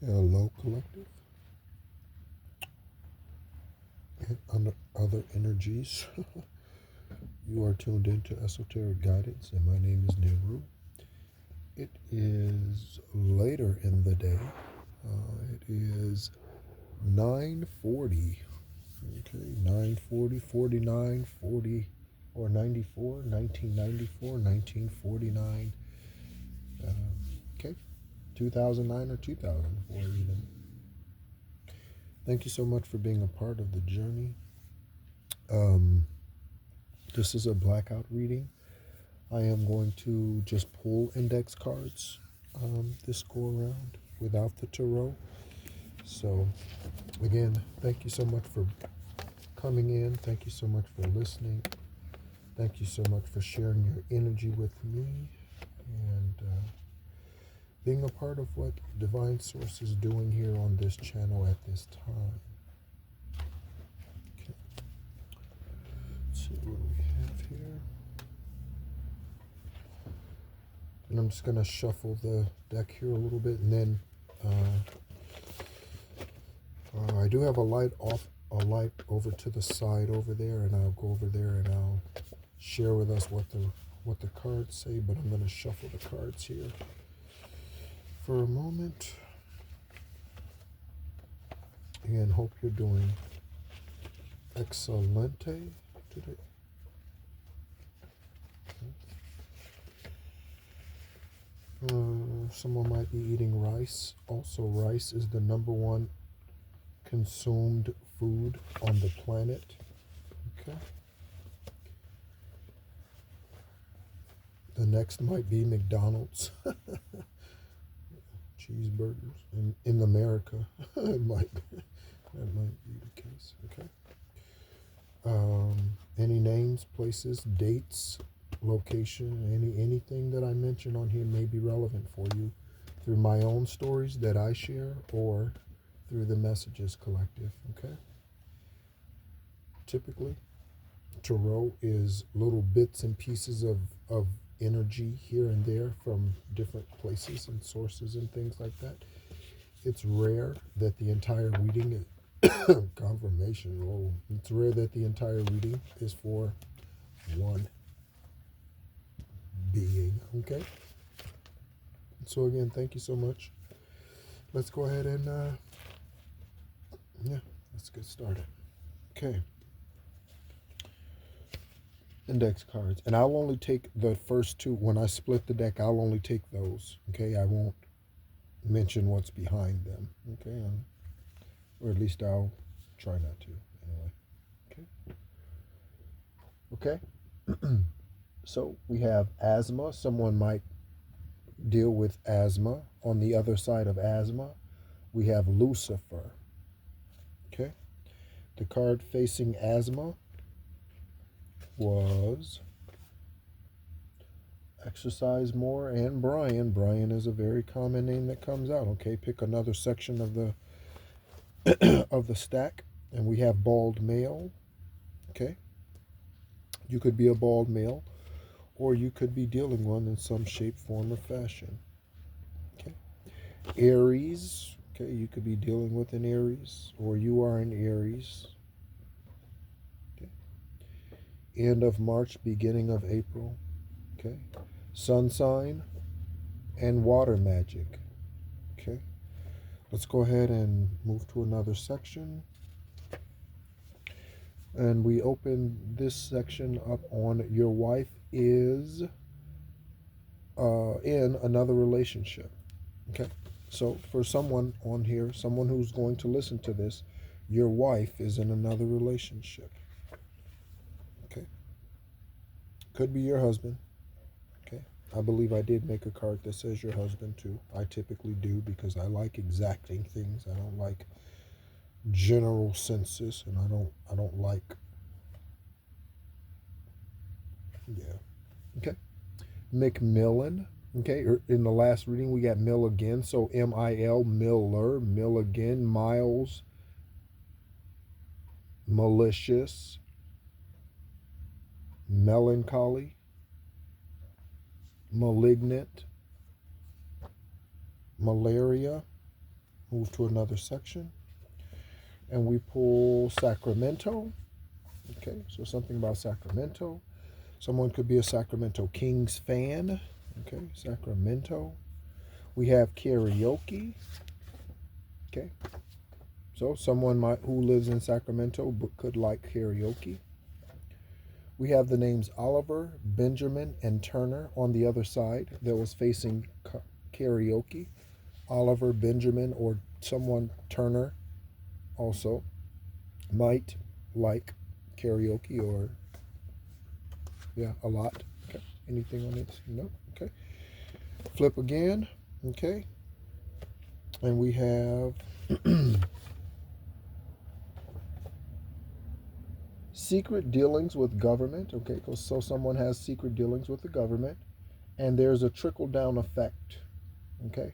Hello, collective, and other energies. You are tuned into Esoteric Guidance, and my name is Nehru. It is later in the day. It is 9:40. Okay, 9:40, 49, 40, or 94, 1994, 1949. Okay, 2009 or 2004 even. Thank you so much for being a part of the journey. Um, this is a blackout reading. I am going to just pull index cards this go around without the tarot. So, again, thank you so much for coming in. Thank you so much for listening. Thank you so much for sharing your energy with me and being a part of what Divine Source is doing here on this channel at this time. Okay. Let's see what we have here. And I'm just going to shuffle the deck here a little bit, and then I do have a light over to the side over there, and I'll go over there and I'll share with us what the cards say. But I'm going to shuffle the cards here for a moment, and hope you're doing excelente today. Someone might be eating rice. Also, rice is the #1 consumed food on the planet. Okay. The next might be McDonald's. Cheeseburgers in America. That might be the case. Okay. Any names, places, dates, location, anything that I mention on here may be relevant for you through my own stories that I share or through the Messages Collective. Okay. Typically, tarot is little bits and pieces of energy here and there from different places and sources and things like that. It's rare that the entire reading is confirmation. Oh, it's rare that the entire reading is for one being. Okay. So again, thank you so much. Let's go ahead and let's get started. Okay. Index cards, and I'll only take the first two. When I split the deck, I'll only take those. Okay, I won't mention what's behind them. Okay, or at least I'll try not to. Anyway. Okay. So we have asthma. Someone might deal with asthma. On the other side of asthma, we have Lucifer. Okay. The card facing asthma was Exercise More and Brian. Brian is a very common name that comes out. Okay, pick another section of the of the stack, and we have bald male. Okay, you could be a bald male, or you could be dealing one in some shape, form, or fashion. Okay, Aries. Okay, you could be dealing with an Aries, or you are an Aries. Okay, end of March, beginning of April. Okay, sun sign and water magic. Okay, let's go ahead and move to another section. And we open this section up on your wife is in another relationship. Okay, so for someone on here, someone who's going to listen to this, your wife is in another relationship. Okay, could be your husband. Okay, I believe I did make a card that says your husband too. I typically do because I like exacting things. I don't like general census, and I don't like. Yeah. Okay. McMillan. Okay. In the last reading, we got Mill again. So Mil, Miller, Mill again, Miles, malicious, melancholy, malignant, malaria. Move to another section. And we pull Sacramento. Okay, so something about Sacramento. Someone could be a Sacramento Kings fan. Okay, Sacramento. We have karaoke. Okay, so someone who lives in Sacramento could like karaoke. We have the names Oliver, Benjamin, and Turner on the other side that was facing karaoke. Oliver, Benjamin, or someone Turner also might like karaoke, or yeah, a lot. Okay, anything on it? No. Okay, flip again. Okay, and we have secret dealings with government. Okay, so someone has secret dealings with the government, and there's a trickle down effect. Okay,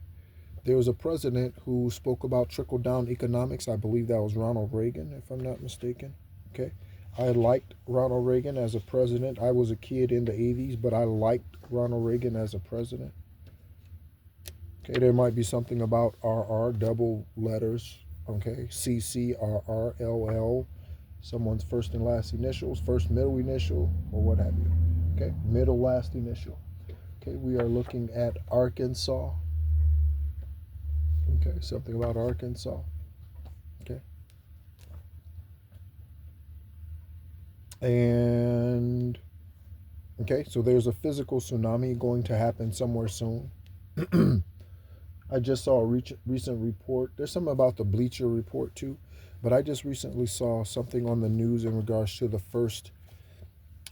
there was a president who spoke about trickle down economics. I believe that was Ronald Reagan, if I'm not mistaken. Okay, I liked Ronald Reagan as a president. I was a kid in the 80s, but I liked Ronald Reagan as a president. Okay, there might be something about RR, double letters. Okay, CCRRLL, someone's first and last initials, first middle initial, or what have you. Okay, middle last initial. Okay, we are looking at Arkansas. Okay, something about Arkansas. Okay. And, okay, so there's a physical tsunami going to happen somewhere soon. I just saw a recent report. There's something about the Bleacher Report too, but I just recently saw something on the news in regards to the first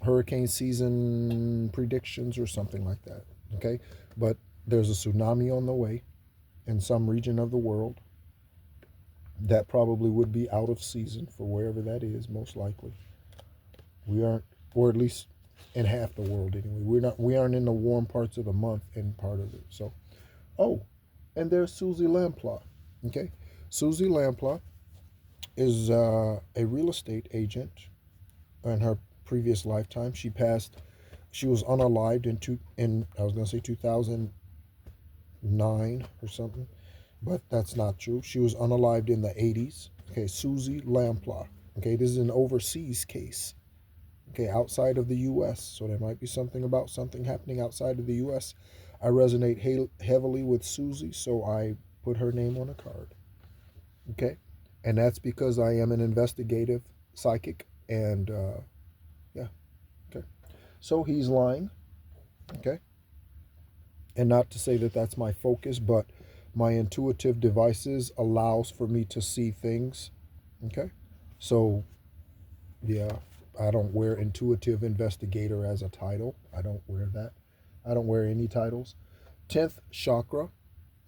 hurricane season predictions or something like that. Okay, but there's a tsunami on the way in some region of the world that probably would be out of season for wherever that is, most likely. We aren't, or at least in half the world anyway. We aren't in the warm parts of the month in part of it. So, oh, and there's Susie Lampla. Okay, Susie Lampla is a real estate agent. In her previous lifetime, she passed. She was unalived in I was gonna say 2009 or something, but that's not true. She was unalived in the 80s. Okay, Susie Lampla. Okay, this is an overseas case. Okay, outside of the U.S. So there might be something about something happening outside of the U.S. I resonate heavily with Susie, so I put her name on a card. Okay, and that's because I am an investigative psychic, and yeah. Okay, so he's lying. Okay, and not to say that that's my focus, but my intuitive devices allows for me to see things. Okay, so yeah, I don't wear intuitive investigator as a title. I don't wear that. I don't wear any titles. 10th chakra.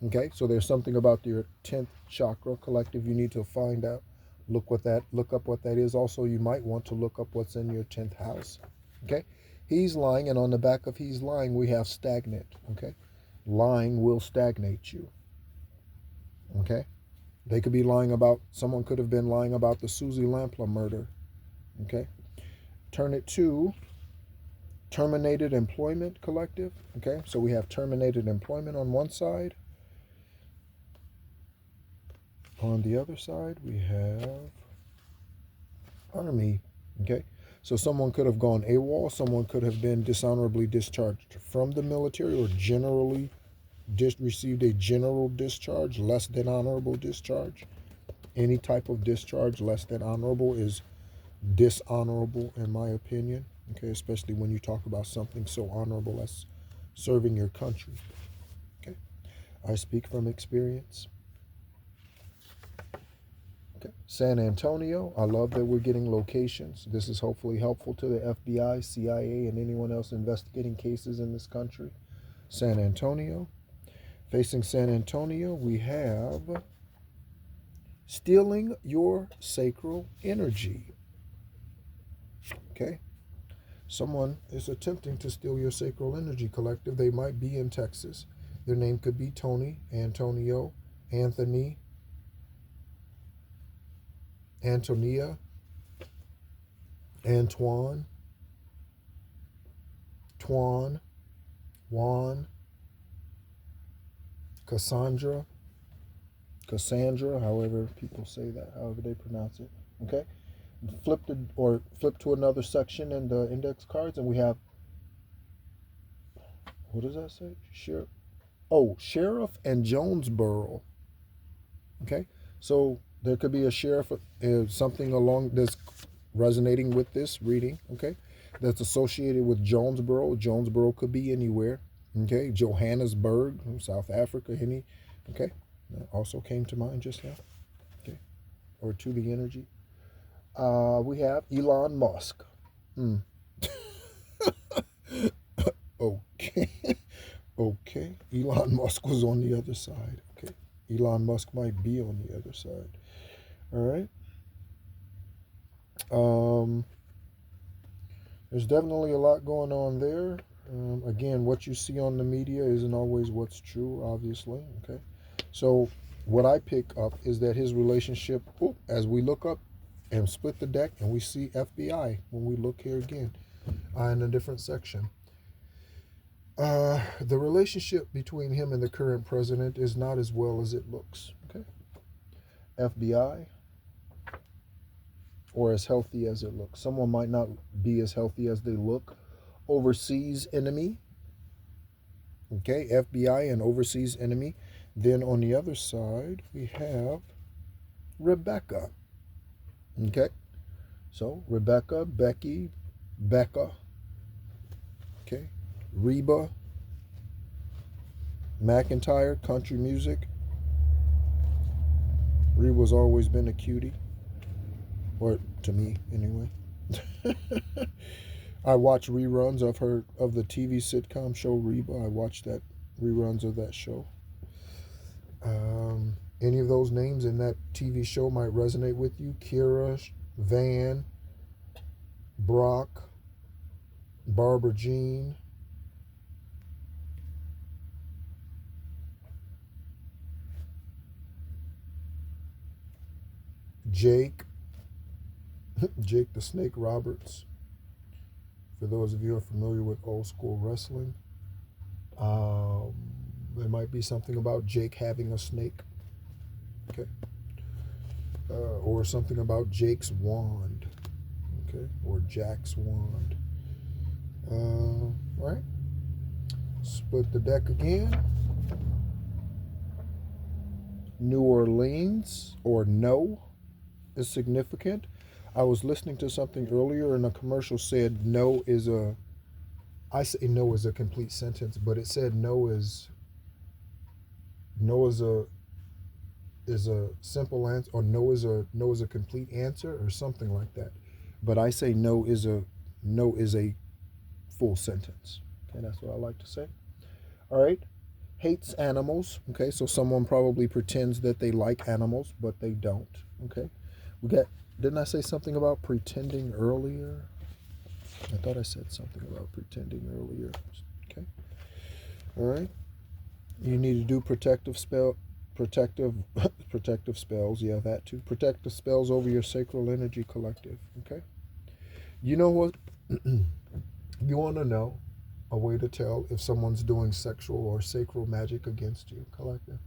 Okay, so there's something about your 10th chakra collective you need to find out. Look up what that is. Also, you might want to look up what's in your 10th house. Okay, he's lying, and on the back of he's lying, we have stagnant. Okay, lying will stagnate you. Okay, they could be lying about, someone could have been lying about the Susie Lampla murder. Okay, turn it to terminated employment collective. Okay, so we have terminated employment on one side. On the other side, we have army. Okay, so someone could have gone AWOL, someone could have been dishonorably discharged from the military, or generally received a general discharge, less than honorable discharge. Any type of discharge less than honorable is dishonorable, in my opinion. Okay, especially when you talk about something so honorable as serving your country. Okay, I speak from experience. Okay. San Antonio, I love that we're getting locations. This is hopefully helpful to the FBI, CIA, and anyone else investigating cases in this country. San Antonio. Facing San Antonio, we have stealing your sacral energy. Okay. Someone is attempting to steal your sacral energy collective. They might be in Texas. Their name could be Tony, Antonio, Anthony, Antonia, Antoine, Twan, Juan, Cassandra, Cassandra, however people say that, however they pronounce it. Okay, flip to another section in the index cards, and we have, what does that say? Sheriff and Jonesboro. Okay, so there could be a sheriff, something along this resonating with this reading. Okay, that's associated with Jonesboro. Jonesboro could be anywhere. Okay, Johannesburg, South Africa. Any. Okay, that also came to mind just now. Okay, or to the energy. We have Elon Musk. Mm. Okay. Okay. Elon Musk was on the other side. Okay. Elon Musk might be on the other side. All right. Um, there's definitely a lot going on there. Again, what you see on the media isn't always what's true, obviously. Okay. So, what I pick up is that his relationship, as we look up and split the deck, and we see FBI when we look here again in a different section. The relationship between him and the current president is not as well as it looks. Okay. FBI, or as healthy as it looks. Someone might not be as healthy as they look. Overseas enemy. Okay, FBI and overseas enemy. Then on the other side, we have Rebecca. Okay, so Rebecca, Becky, Becca. Okay, Reba, McIntyre, country music. Reba's always been a cutie, or to me anyway. I watch reruns of the TV sitcom show Reba. I watch that reruns of that show. Any of those names in that TV show might resonate with you. Kira, Van, Brock, Barbara Jean. Jake, Jake the Snake Roberts. For those of you who are familiar with old school wrestling, there might be something about Jake having a snake. Okay. Or something about Jake's wand. Okay. Or Jack's wand. All right. Split the deck again. New Orleans, or no, is significant. I was listening to something earlier, and a commercial said no is a. I say no is a complete sentence, but it said no is a simple answer, or no is a complete answer, or something like that. But I say no is a full sentence. Okay, that's what I like to say. All right. Hates animals. Okay, so someone probably pretends that they like animals, but they don't. Okay. We got. Didn't I say something about pretending earlier? I thought I said something about pretending earlier. Okay. All right. You need to do protective spells. Yeah, that too. Protective spells over your sacral energy collective. Okay. You know what? You want to know a way to tell if someone's doing sexual or sacral magic against you, collective.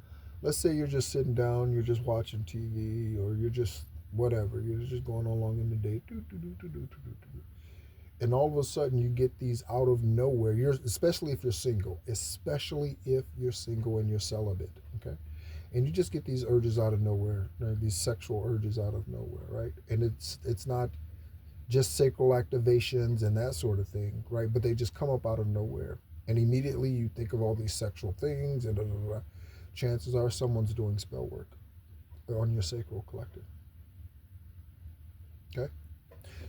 Let's say you're just sitting down, you're just watching TV, or you're just whatever, you're just going along in the day, and all of a sudden you get these out of nowhere. Especially if you're single, and you're celibate, okay, and you just get these urges out of nowhere, these sexual urges out of nowhere, right? And it's not just sacral activations and that sort of thing, right? But they just come up out of nowhere, and immediately you think of all these sexual things, and chances are someone's doing spell work on your sacral collective. Okay,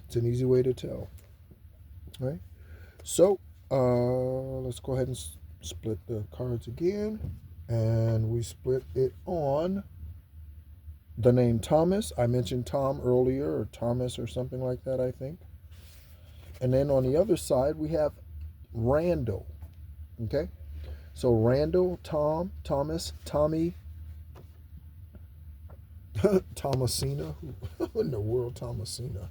it's an easy way to tell, right? So let's go ahead and split the cards again, and we split it on the name Thomas. I mentioned Tom earlier, or Thomas, or something like that, I think. And then on the other side, we have Randall. Okay? So Randall, Tom, Thomas, Tommy, Thomasina. Who in the world, Thomasina?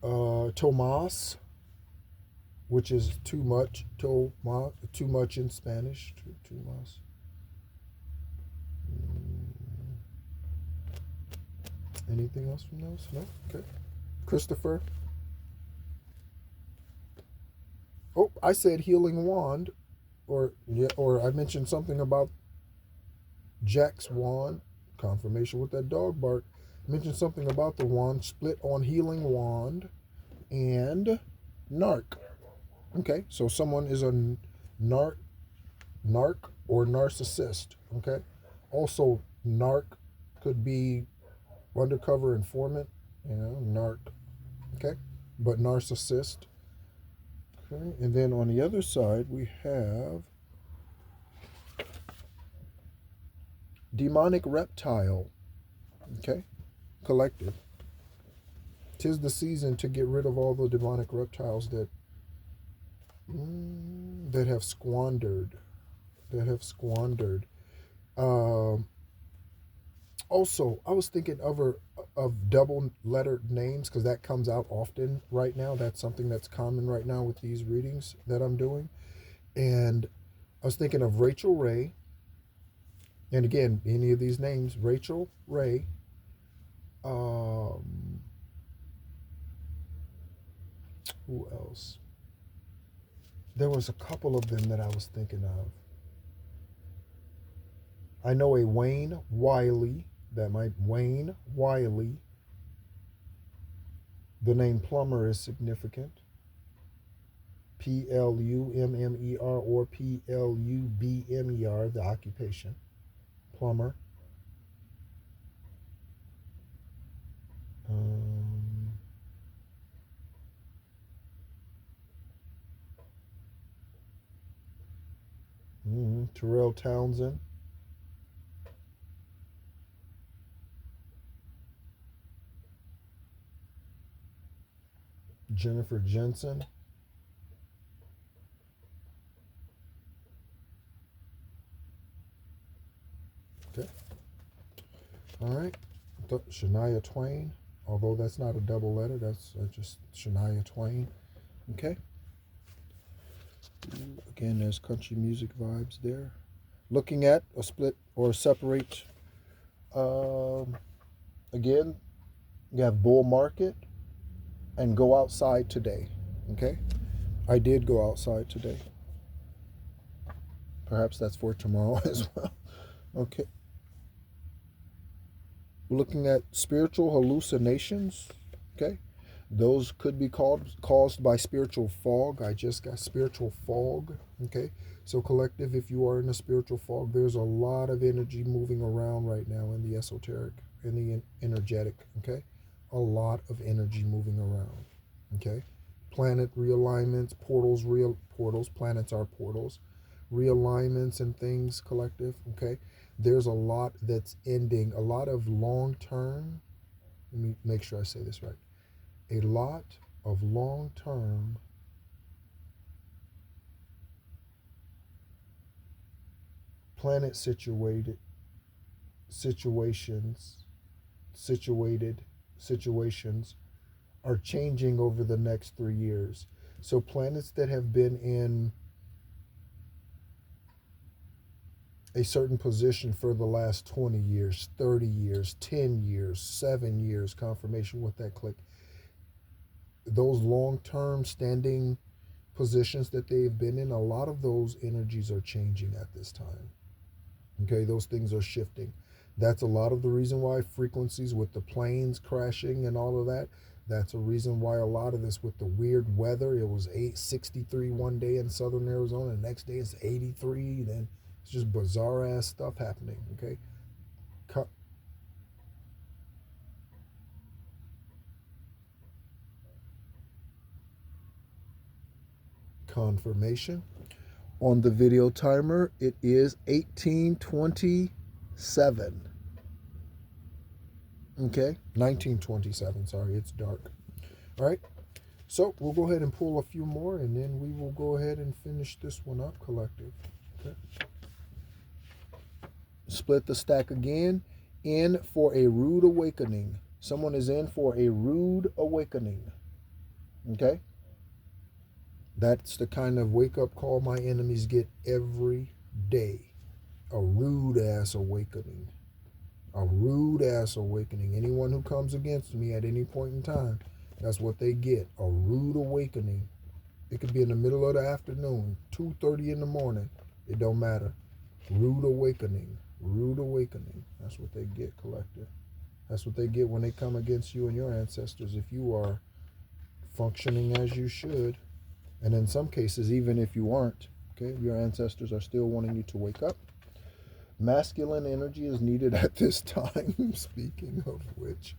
Tomas, which is too much. Too much in Spanish. Tomas. Anything else from those? No? Okay. Christopher. Oh, I said healing wand, or yeah, or I mentioned something about Jack's wand. Confirmation with that dog bark. Mentioned something about the wand split on healing wand and narc. Okay, so someone is a narc or narcissist. Okay, also narc could be undercover informant. Narc. Okay, but narcissist. Okay, and then on the other side we have demonic reptile. Okay, collective. 'Tis the season to get rid of all the demonic reptiles that have squandered. That have squandered. Um, Also, I was thinking of double lettered names because that comes out often right now. That's something that's common right now with these readings that I'm doing. And I was thinking of Rachel Ray. And again, any of these names, Rachel Ray. Um, who else? There was a couple of them that I was thinking of. I know a Wayne Wiley. That might Wayne Wiley. The name Plummer is significant. Plummer or Plubmer, the occupation. Plumber. Um, Terrell Townsend. Jennifer Jensen. Okay. All right. Shania Twain. Although that's not a double letter, that's just Shania Twain. Okay. Again, there's country music vibes there. Looking at a split or separate. Um, Again, you have bull market and go outside today. Okay. I did go outside today. Perhaps that's for tomorrow as well. Okay. Looking at spiritual hallucinations. Okay. Those could be caused by spiritual fog. I just got spiritual fog. Okay. So, collective, if you are in a spiritual fog, there's a lot of energy moving around right now in the esoteric, in the energetic. Okay. A lot of energy moving around. Okay. Planet realignments, portals, real portals. Planets are portals. Realignments and things, collective. Okay. There's a lot that's ending, a lot of long term. Let me make sure I say this right. A lot of long term planet situations situated situations are changing over the next 3 years. So planets that have been in a certain position for the last 20 years, 30 years, 10 years, 7 years, confirmation with that click. Those long term standing positions that they've been in, a lot of those energies are changing at this time. Okay, those things are shifting. That's a lot of the reason why frequencies with the planes crashing and all of that. That's a reason why a lot of this with the weird weather. It was 863 one day in southern Arizona, the next day it's 83. Then it's just bizarre ass stuff happening. Okay, confirmation on the video timer. It is 1827. Okay, 1927. Sorry, it's dark. All right. So we'll go ahead and pull a few more, and then we will go ahead and finish this one up, collective. Okay. Split the stack again. In for a rude awakening. Someone is in for a rude awakening. Okay. That's the kind of wake up call my enemies get every day. A rude ass awakening. A rude ass awakening. Anyone who comes against me at any point in time, that's what they get. A rude awakening. It could be in the middle of the afternoon, 2:30 in the morning. It don't matter. Rude awakening. Rude awakening. That's what they get, collective. That's what they get when they come against you and your ancestors if you are functioning as you should. And in some cases, even if you aren't, okay, your ancestors are still wanting you to wake up. Masculine energy is needed at this time, speaking of which.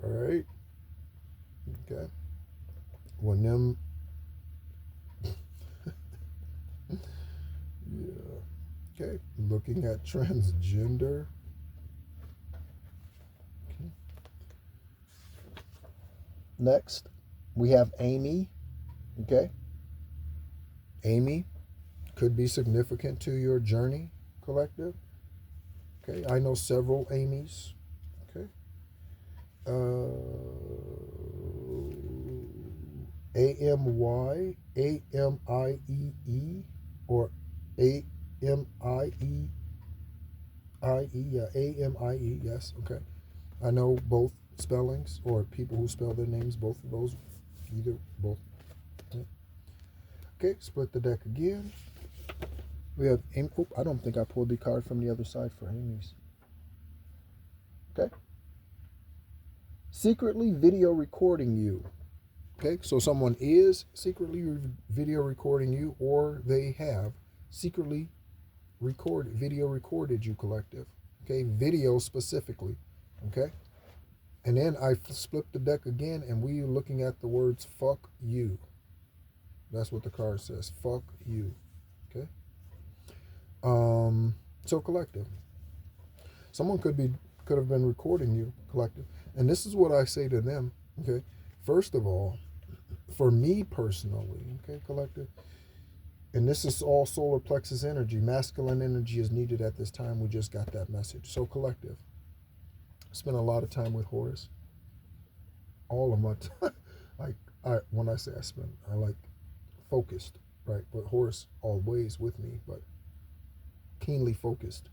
All right. Okay. When them. Yeah. Okay. Looking at transgender. Okay. Next, we have Amy. Okay. Amy could be significant to your journey, collective. Okay. I know several Amy's. Okay. AMYAMIEE or AMIEIE. Yeah, AMIE. Yes, okay. I know both spellings or people who spell their names, both of those, either, both. Okay, split the deck again. We have Amy. Oh, I don't think I pulled the card from the other side for Amy's. Okay. Secretly video recording you. Okay, so someone is secretly video recording you, or they have secretly video recorded you, collective. Okay, video specifically. Okay, and then I split the deck again, and we are looking at the words "fuck you." That's what the card says. Fuck you. Okay. So collective. Someone could have been recording you, collective, and this is what I say to them. Okay, first of all, for me personally, okay, collective, and this is all solar plexus energy. Masculine energy is needed at this time. We just got that message. So collective. I spent a lot of time with Horus. All of my time. When I say I like focused, right? But Horus always with me, but keenly focused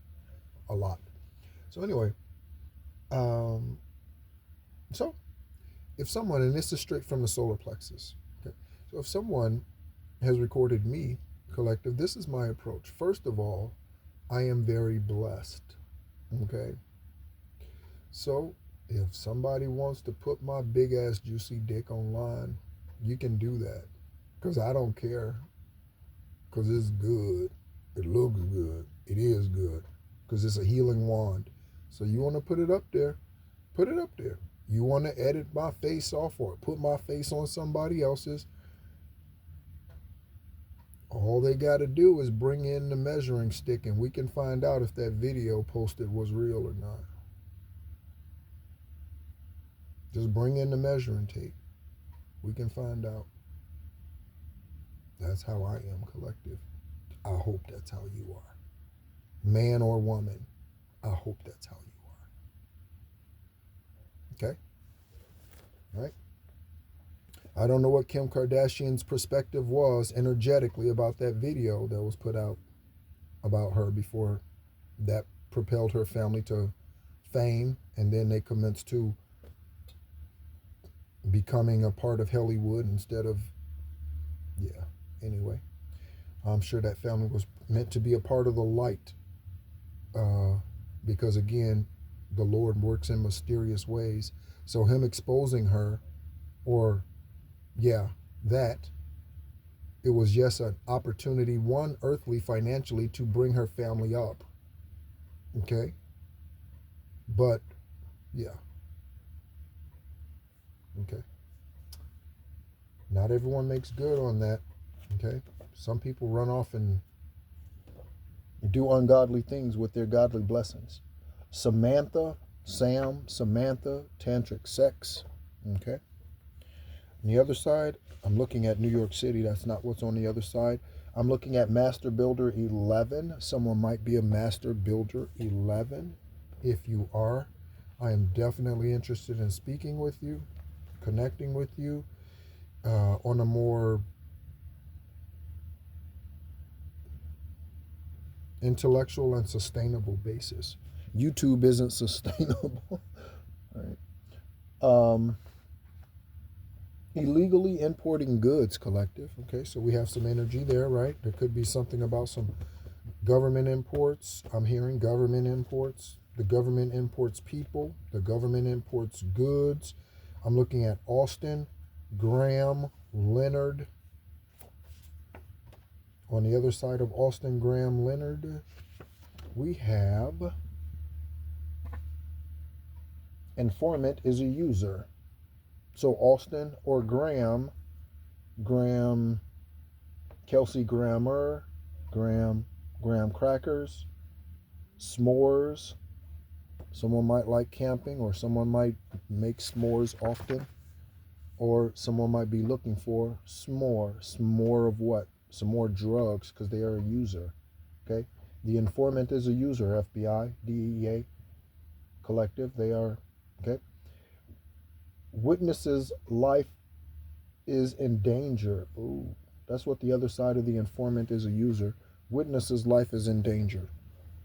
a lot. So anyway, so if someone, and this is straight from the solar plexus, okay, so if someone has recorded me, collective, this is my approach. First of all, I am very blessed, okay? So if somebody wants to put my big ass juicy dick online, you can do that, because I don't care, because it's good. It looks good. It is good, because it's a healing wand. So you want to put it up there, put it up there. You want to edit my face off or put my face on somebody else's, all they got to do is bring in the measuring stick, and we can find out if that video posted was real or not. Just bring in the measuring tape. We can find out. That's how I am, collective. I hope that's how you are. Man or woman, I hope that's how you are. Okay? All right? I don't know what Kim Kardashian's perspective was energetically about that video that was put out about her before that propelled her family to fame, and then they commenced to becoming a part of Hollywood instead of, yeah, anyway. I'm sure that family was meant to be a part of the light, because again, the Lord works in mysterious ways. So him exposing her, or yeah, that, it was just an opportunity, one, earthly, financially, to bring her family up. Okay? But, yeah. Okay. Not everyone makes good on that. Okay? Some people run off and do ungodly things with their godly blessings. Samantha, tantric sex. Okay? On the other side, I'm looking at New York City. That's not what's on the other side. I'm looking at Master Builder 11. Someone might be a Master Builder 11. If you are, I am definitely interested in speaking with you, connecting with you on a more intellectual and sustainable basis. YouTube isn't sustainable. Right. Um, Illegally importing goods collective. Okay, so we have some energy there, right? There could be something about some government imports. I'm hearing government imports. The government imports people. The government imports goods. I'm looking at Austin, Graham, Leonard. On the other side of Austin, Graham, Leonard, we have informant is a user. So Austin or Graham, Graham, Kelsey Grammer, Graham crackers, s'mores. Someone might like camping, or someone might make s'mores often, or someone might be looking for s'more of what? Some more drugs because they are a user. Okay, the informant is a user. FBI, DEA, collective. They are okay. Witness's life is in danger. Ooh, that's what the other side of the informant is, a user. Witness's life is in danger.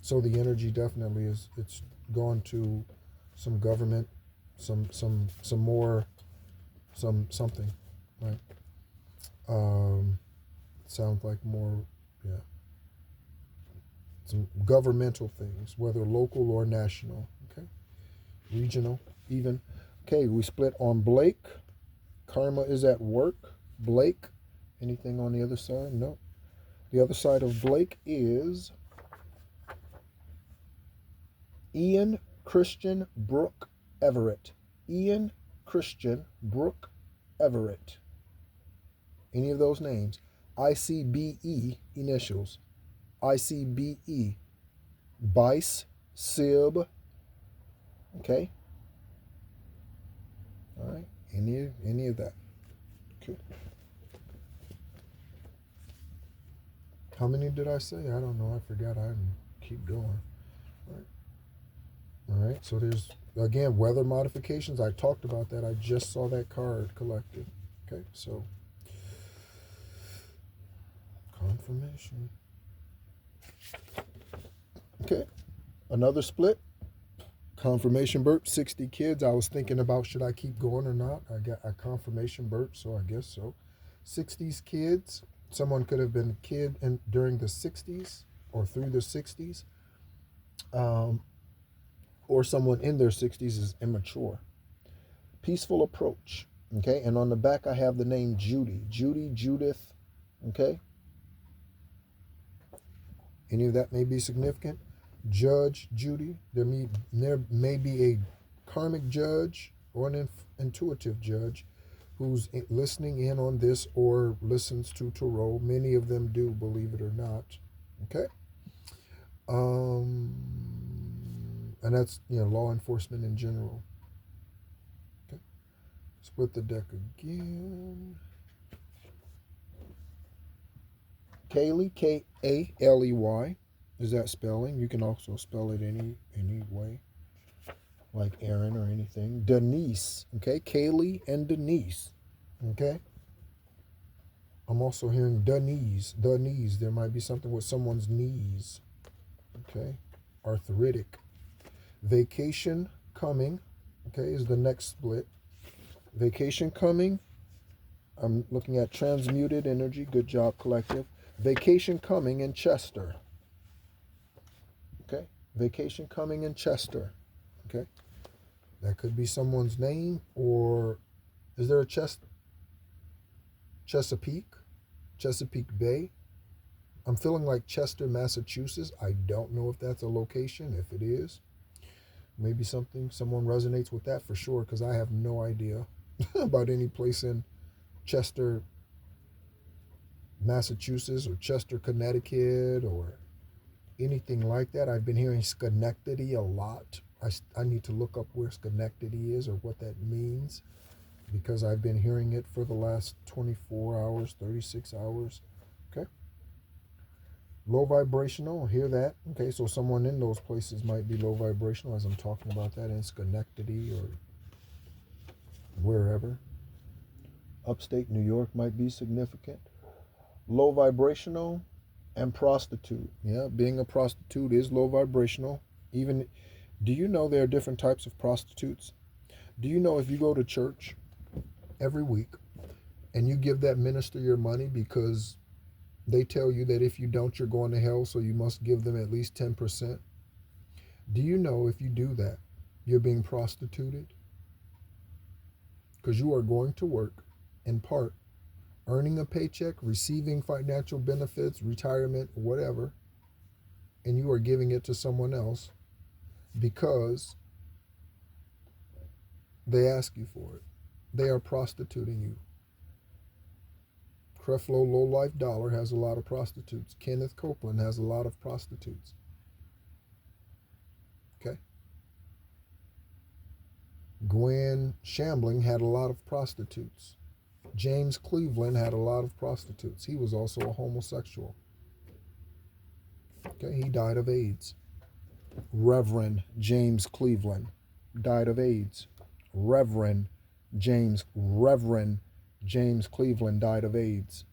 So the energy definitely is, it's gone to some government, some more, something, right? Sounds like more, yeah, some governmental things, whether local or national, okay, regional, even. Okay, we split on Blake. Karma is at work. Blake. Anything on the other side? No. The other side of Blake is Ian Christian Brooke Everett. Ian Christian Brooke Everett. Any of those names? ICBE initials. ICBE. Bice, Sib. Okay. All right. Any of that. Okay. How many did I say? I don't know. I forgot. I didn't keep going. All right. All right. So there's, again, weather modifications. I talked about that. I just saw that card collected. Okay. So confirmation. Okay. Another split. Confirmation burp, 60 kids. I was thinking about should I keep going or not. I got a confirmation burp, so I guess so. 60s kids. Someone could have been a kid during the 60s or through the 60s. Or someone in their 60s is immature. Peaceful approach. Okay, and on the back I have the name Judy. Judy, Judith. Okay. Any of that may be significant. Judge Judy. There may be a karmic judge or an intuitive judge who's listening in on this or listens to tarot. Many of them do, believe it or not. Okay. And that's, law enforcement in general. Okay. Split the deck again. Kaylee, Kaley. Is that spelling? You can also spell it any way, like Aaron or anything. Denise, okay? Kaylee and Denise, okay? I'm also hearing Denise. There might be something with someone's knees, okay? Arthritic. Vacation coming, okay, is the next split. Vacation coming. I'm looking at transmuted energy. Good job, collective. Vacation coming in Chester. Okay, vacation coming in Chester. Okay, that could be someone's name, or is there a Chesapeake Bay? I'm feeling like Chester, Massachusetts. I don't know if that's a location. If it is, maybe someone resonates with that for sure, because I have no idea about any place in Chester, Massachusetts, or Chester, Connecticut, or anything like that. I've been hearing Schenectady a lot. I need to look up where Schenectady is or what that means, because I've been hearing it for the last 24 hours, 36 hours. Okay. Low vibrational, hear that. Okay, so someone in those places might be low vibrational as I'm talking about that in Schenectady or wherever. Upstate New York might be significant. Low vibrational and prostitute. Yeah, being a prostitute is low vibrational. Even, do you know there are different types of prostitutes? Do you know if you go to church every week and you give that minister your money because they tell you that if you don't, you're going to hell, so you must give them at least 10%? Do you know if you do that, you're being prostituted? Because you are going to work, in part, earning a paycheck, receiving financial benefits, retirement, whatever, and you are giving it to someone else because they ask you for it. They are prostituting you. Creflo Lowlife Dollar has a lot of prostitutes. Kenneth Copeland has a lot of prostitutes. Okay? Gwen Shambling had a lot of prostitutes. James Cleveland had a lot of prostitutes. He was also a homosexual. Okay, he died of AIDS. Reverend James Cleveland died of AIDS. Reverend James Cleveland died of AIDS.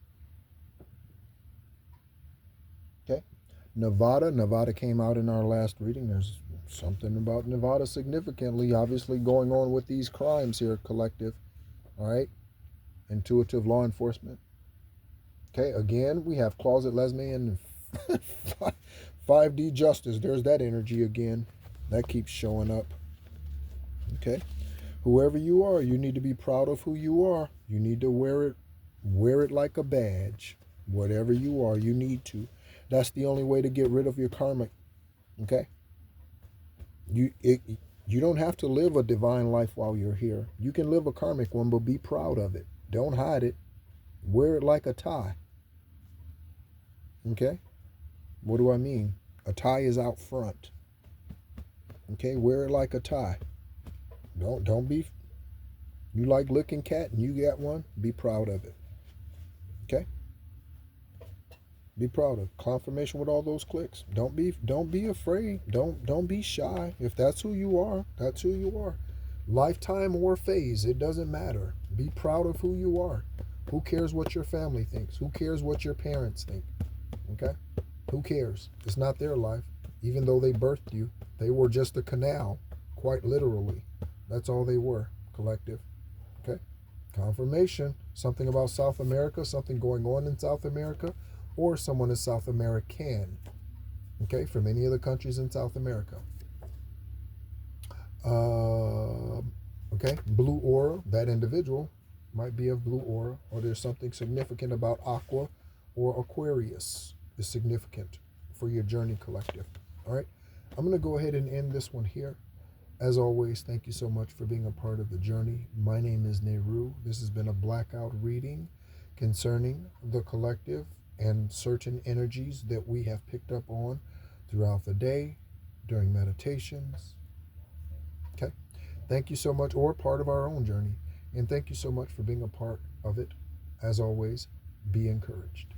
Okay. Nevada came out in our last reading. There's something about Nevada significantly, obviously, going on with these crimes here, collective. All right. Intuitive law enforcement. Okay. Again, we have closet lesbian and 5D justice. There's that energy again. That keeps showing up. Okay. Whoever you are, you need to be proud of who you are. You need to wear it like a badge. Whatever you are, you need to. That's the only way to get rid of your karmic. Okay? You don't have to live a divine life while you're here. You can live a karmic one, but be proud of it. Don't hide it. Wear it like a tie. Okay? What do I mean? A tie is out front. Okay? Wear it like a tie. Don't be. You like licking cat and you got one? Be proud of it. Okay? Be proud of confirmation with all those clicks. Don't be afraid. Don't be shy. If that's who you are, that's who you are. Lifetime or phase, it doesn't matter. Be proud of who you are. Who cares what your family thinks? Who cares what your parents think? Okay? Who cares? It's not their life. Even though they birthed you, they were just a canal, quite literally. That's all they were, collective. Okay? Confirmation, something about South America, something going on in South America, or someone is South American. Okay? From any of the countries in South America. Okay? Blue aura, that individual might be of blue aura, or there's something significant about Aqua or Aquarius is significant for your journey, collective. All right? I'm going to go ahead and end this one here. As always, thank you so much for being a part of the journey. My name is Nehru. This has been a blackout reading concerning the collective and certain energies that we have picked up on throughout the day, during meditations. Okay? Thank you so much, or part of our own journey. And thank you so much for being a part of it. As always, be encouraged.